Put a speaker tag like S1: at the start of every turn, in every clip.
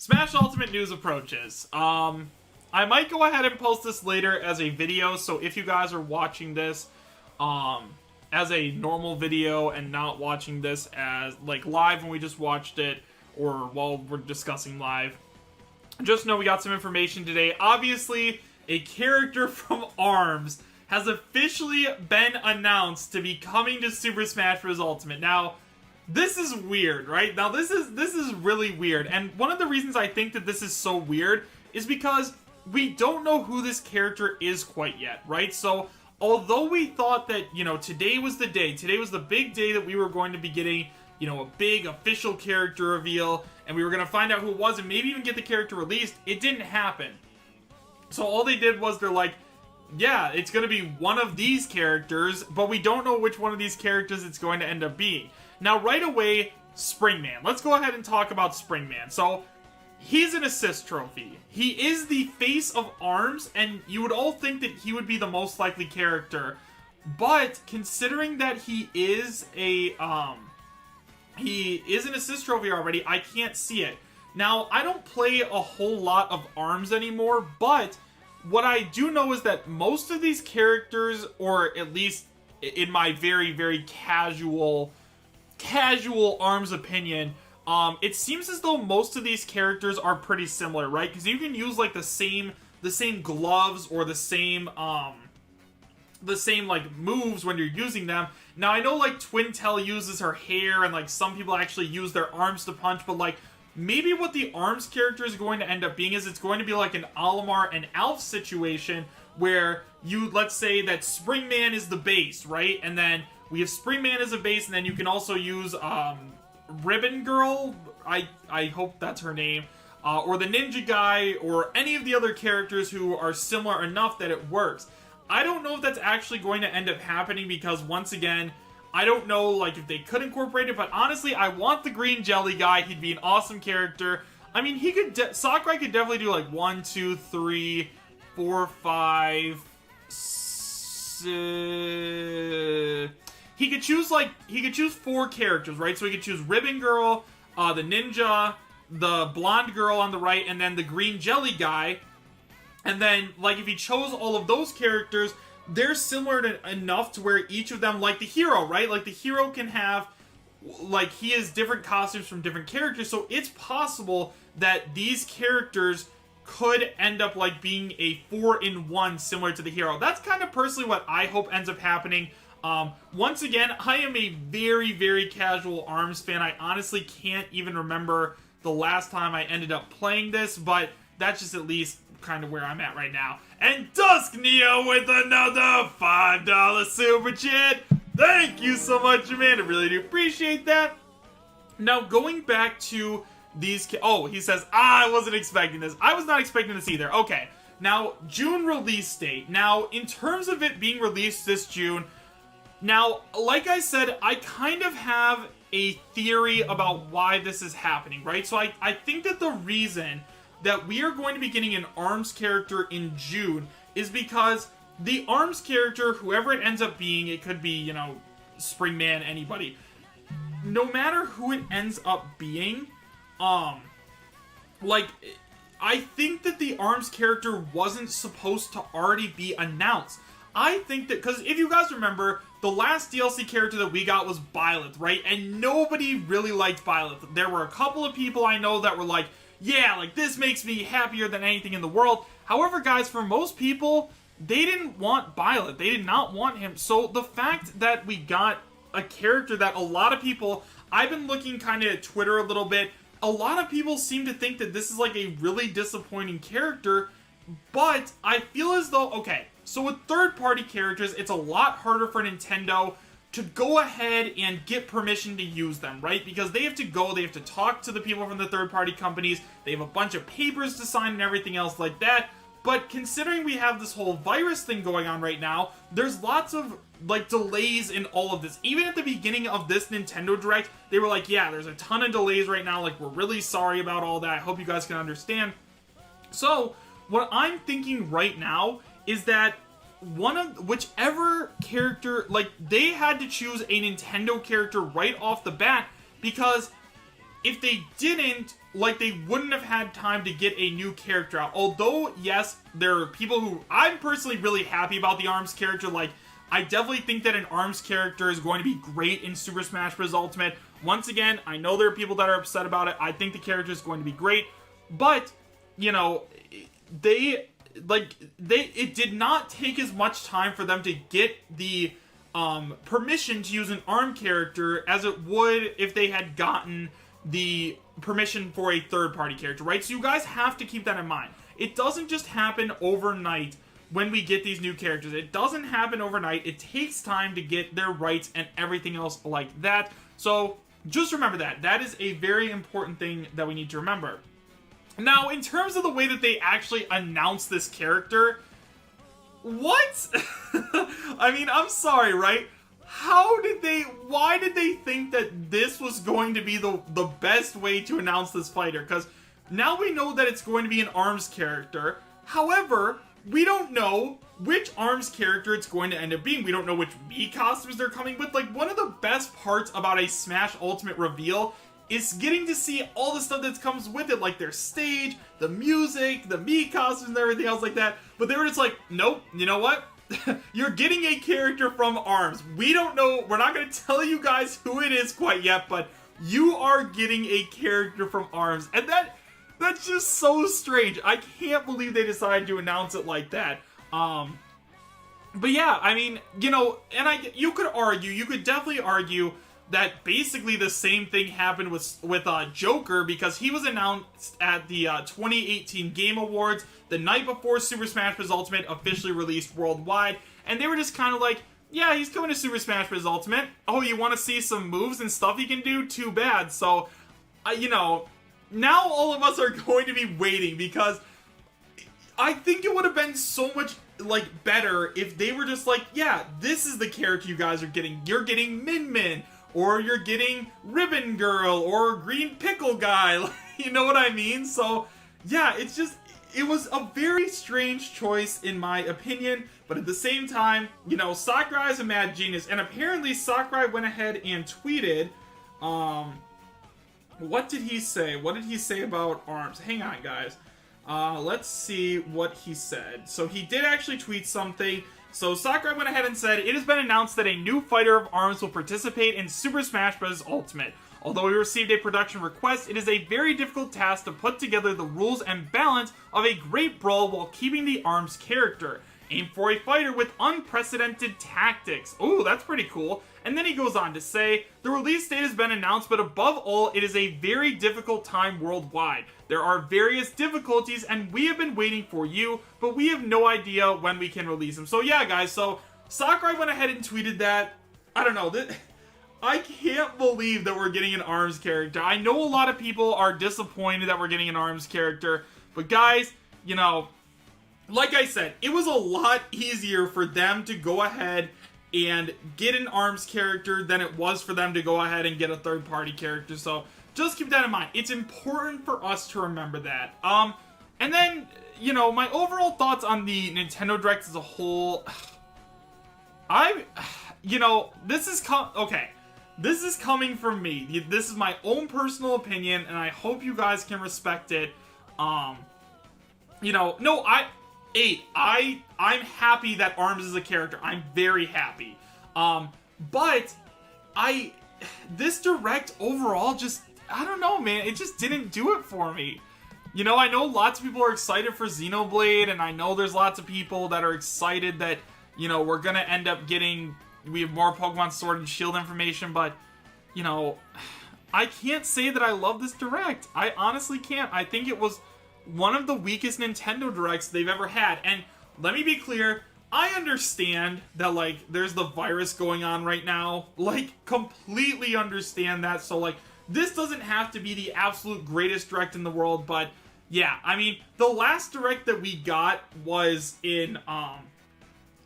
S1: Smash Ultimate news approaches. I might go ahead and post this later as a video, so if you guys are watching this, as a normal video and not watching this as, like, live when we just watched it, or while we're discussing live, just know we got some information today. Obviously, a character from ARMS has officially been announced to be coming to Super Smash Bros. Ultimate. Now, this is weird, right? Now, this is really weird, and one of the reasons I think that this is so weird is because we don't know who this character is quite yet, right? So, although we thought that, you know, today was the day, today was the big day that we were going to be getting, you know, a big official character reveal, and we were going to find out who it was and maybe even get the character released, it didn't happen. So all they did was they're like, yeah, it's going to be one of these characters, but we don't know which one of these characters it's going to end up being. Now, right away, Springman. Let's go ahead and talk about Springman. So, he's an assist trophy. He is the face of ARMS, and you would all think that he would be the most likely character. But, considering that he is an assist trophy already, I can't see it. Now, I don't play a whole lot of ARMS anymore, but what I do know is that most of these characters, or at least in my very, very casual ARMS opinion, it seems as though most of these characters are pretty similar, right? Because you can use like the same gloves or the same like moves when you're using them. Now I know like Twintel uses her hair, and like some people actually use their arms to punch, but like maybe what the ARMS character is going to end up being is it's going to be like an Olimar and Alf situation where you, let's say that Springman is the base, right? And then we have Springman as a base, and then you can also use Ribbon Girl, I hope that's her name, or the Ninja Guy, or any of the other characters who are similar enough that it works. I don't know if that's actually going to end up happening because, once again, I don't know like if they could incorporate it, but honestly, I want the Green Jelly Guy. He'd be an awesome character. I mean, he could, Sakurai could definitely do like 1, 2, 3, 4, 5, 6... He could choose 4 characters, right? So he could choose Ribbon Girl, the Ninja, the Blonde Girl on the right, and then the Green Jelly Guy. And then, like, if he chose all of those characters, they're similar enough to where each of them, like the hero, right? Like, the hero can have, like, he has different costumes from different characters, so it's possible that these characters could end up, like, being a 4-in-1 similar to the hero. That's kind of personally what I hope ends up happening. Once again, I am a very, very casual ARMS fan. I honestly can't even remember the last time I ended up playing this, but that's just at least kind of where I'm at right now. And Dusk Neo with another $5 super chat. Thank you so much, man. I really do appreciate that. Now, going back to these... Oh, he says, I wasn't expecting this. I was not expecting this either. Okay. Now, June release date. Now, in terms of it being released this June... Now, like I said, I kind of have a theory about why this is happening, right? So I think that the reason that we are going to be getting an ARMS character in June is because the ARMS character, whoever it ends up being, it could be, you know, Springman, anybody. No matter who it ends up being, like, I think that the ARMS character wasn't supposed to already be announced. I think that, because if you guys remember, the last DLC character that we got was Byleth, right? And nobody really liked Byleth. There were a couple of people I know that were like, yeah, like, this makes me happier than anything in the world. However, guys, for most people, they didn't want Byleth. They did not want him. So the fact that we got a character that a lot of people... I've been looking kind of at Twitter a little bit. A lot of people seem to think that this is like a really disappointing character, but I feel as though... Okay, so with third-party characters, it's a lot harder for Nintendo to go ahead and get permission to use them, right? Because they have to talk to the people from the third-party companies, they have a bunch of papers to sign and everything else like that. But considering we have this whole virus thing going on right now, there's lots of, like, delays in all of this. Even at the beginning of this Nintendo Direct, they were like, yeah, there's a ton of delays right now, like, we're really sorry about all that, I hope you guys can understand. So, what I'm thinking right now is that whichever character, like, they had to choose a Nintendo character right off the bat, because if they didn't, like, they wouldn't have had time to get a new character out. Although, yes, there are people who... I'm personally really happy about the ARMS character. Like, I definitely think that an ARMS character is going to be great in Super Smash Bros. Ultimate. Once again, I know there are people that are upset about it. I think the character is going to be great. But, you know, it did not take as much time for them to get the permission to use an ARM character as it would if they had gotten the permission for a third-party character, right? So you guys have to keep that in mind. It doesn't just happen overnight when we get these new characters. It doesn't happen overnight. It takes time to get their rights and everything else like that. So just remember that. That is a very important thing that we need to remember. Now, in terms of the way that they actually announce this character, what? I mean, I'm sorry, right? Why did they think that this was going to be the best way to announce this fighter? Because now we know that it's going to be an ARMS character. However, we don't know which ARMS character it's going to end up being. We don't know which Mii costumes they're coming with. Like, one of the best parts about a Smash Ultimate reveal is getting to see all the stuff that comes with it, like their stage, the music, the Mii costumes, and everything else like that. But they were just like, nope, you know what? You're getting a character from ARMS. We don't know, we're not going to tell you guys who it is quite yet, but you are getting a character from ARMS. And that's just so strange. I can't believe they decided to announce it like that. But yeah, I mean, you know, and you could definitely argue that basically the same thing happened with Joker, because he was announced at the 2018 Game Awards the night before Super Smash Bros. Ultimate officially released worldwide, and they were just kind of like, yeah, he's coming to Super Smash Bros. Ultimate. Oh, you want to see some moves and stuff he can do? Too bad. So, you know, now all of us are going to be waiting, because I think it would have been so much, like, better if they were just like, yeah, this is the character you guys are getting. You're getting Min Min, or you're getting Ribbon Girl, or Green Pickle Guy. You know what I mean? So, yeah, it was a very strange choice in my opinion, but at the same time, you know, Sakurai is a mad genius, and apparently Sakurai went ahead and tweeted, what did he say? What did he say about ARMS? Hang on, guys. Let's see what he said. So he did actually tweet something. So Sakurai went ahead and said, "It has been announced that a new fighter of ARMS will participate in Super Smash Bros. Ultimate. Although we received a production request, it is a very difficult task to put together the rules and balance of a great brawl while keeping the ARMS character. Aim for a fighter with unprecedented tactics." Ooh, that's pretty cool. And then he goes on to say, "The release date has been announced, but above all, it is a very difficult time worldwide. There are various difficulties, and we have been waiting for you, but we have no idea when we can release them." So yeah, guys, so Sakurai went ahead and tweeted that. I don't know, I can't believe that we're getting an ARMS character. I know a lot of people are disappointed that we're getting an ARMS character, but guys, you know, like I said, it was a lot easier for them to go ahead and get an ARMS character than it was for them to go ahead and get a third-party character. So just keep that in mind. It's important for us to remember that. And then, you know, my overall thoughts on the Nintendo Direct as a whole, you know, this is coming from me. This is my own personal opinion, and I hope you guys can respect it. You know, no, I'm happy that ARMS is a character. I'm very happy. But this Direct overall just, I don't know, man. It just didn't do it for me. You know, I know lots of people are excited for Xenoblade, and I know there's lots of people that are excited that, you know, we're gonna end up getting, we have more Pokemon Sword and Shield information, but, you know, I can't say that I love this Direct. I honestly can't. I think it was one of the weakest Nintendo Directs they've ever had. And let me be clear, I understand that, like, there's the virus going on right now. Like, completely understand that. So, like, this doesn't have to be the absolute greatest Direct in the world, but yeah, I mean, the last Direct that we got was in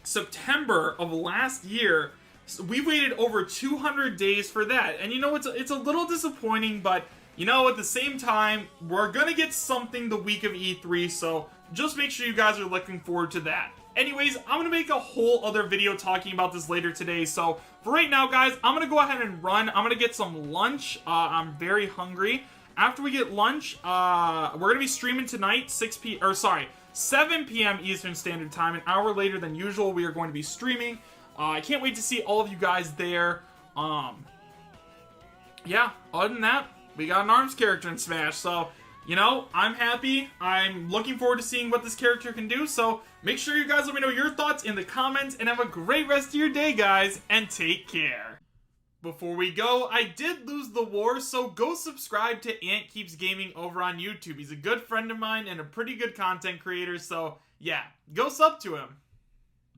S1: September of last year. So we waited over 200 days for that, and you know, it's a little disappointing, but you know, at the same time, we're gonna get something the week of E3, so just make sure you guys are looking forward to that. Anyways, I'm going to make a whole other video talking about this later today. So for right now, guys, I'm going to go ahead and run. I'm going to get some lunch. I'm very hungry. After we get lunch, we're going to be streaming tonight, 7 p.m. Eastern Standard Time. An hour later than usual, we are going to be streaming. I can't wait to see all of you guys there. Yeah, other than that, we got an ARMS character in Smash, so, you know, I'm happy. I'm looking forward to seeing what this character can do, so make sure you guys let me know your thoughts in the comments, and have a great rest of your day, guys, and take care. Before we go, I did lose the war, so go subscribe to Ant Keeps Gaming over on YouTube. He's a good friend of mine and a pretty good content creator, so yeah, go sub to him.